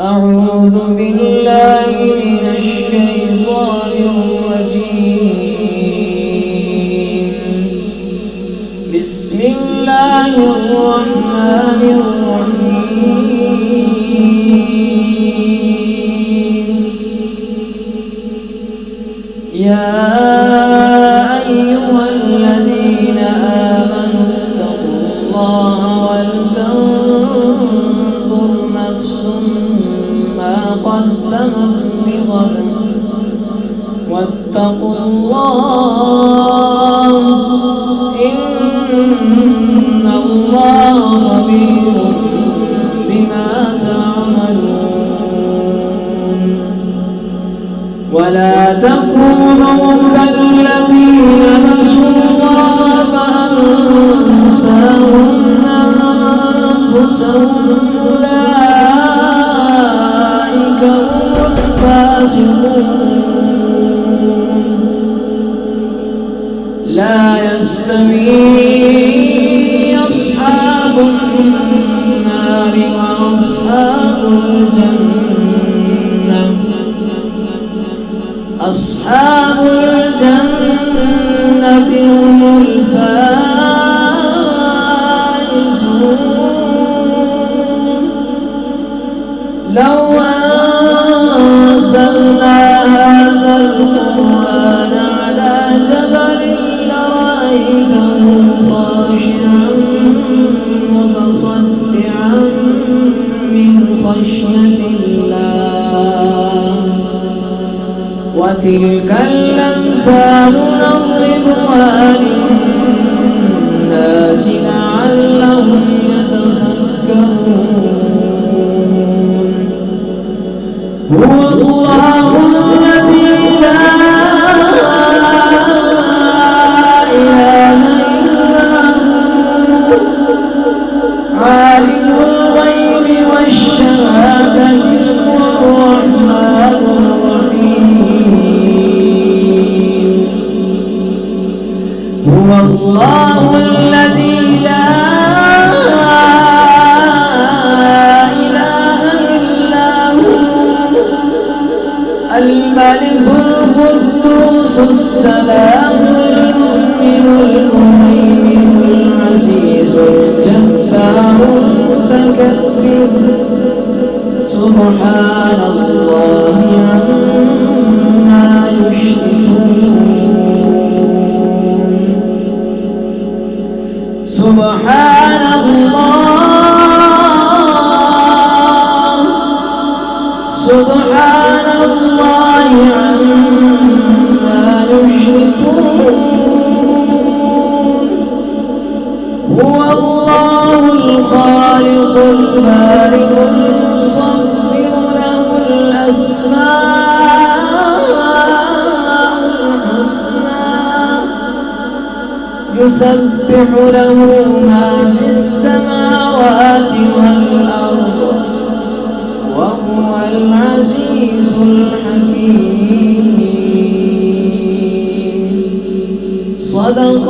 أعوذ بالله من الشيطان الرجيم. بسم الله الرحمن الرحيم. يا أيها الذين آمنوا اتقوا الله ولتنظر نفس ما قدمت لغد واتقوا الله إن الله خبير بما تعملون. ولا تكونوا كالذين نسوا الله فأنساهم أنفسهم أولئك هم الفاسقون. لا يستوي أصحاب النار وأصحاب الجنة. أصحاب الجنة هم الفائزون. لو أنزلنا هذا القرآن على جبل لرأيته خاشعا متصدعا من خشية الله. وتلك الأمثال نضربها للناس لعلهم يتفكرون. هو الله الذي لا إله إلا هو عالم الغيب والشهادة هو الرحمن الرحيم. هو الله الذي لا إله إلا هو الملك القدوس السلام المؤمن المهيمن العزيز الجبار المتكبر. سبحان الله عما يشركون. سبحان الله. سبحان الله عما يشركون. هو الله الخالق البارئ المصور له الأسماء الحسنى. يسبح له ما في السماوات والأرض وهو العزيز الحكيم. صدق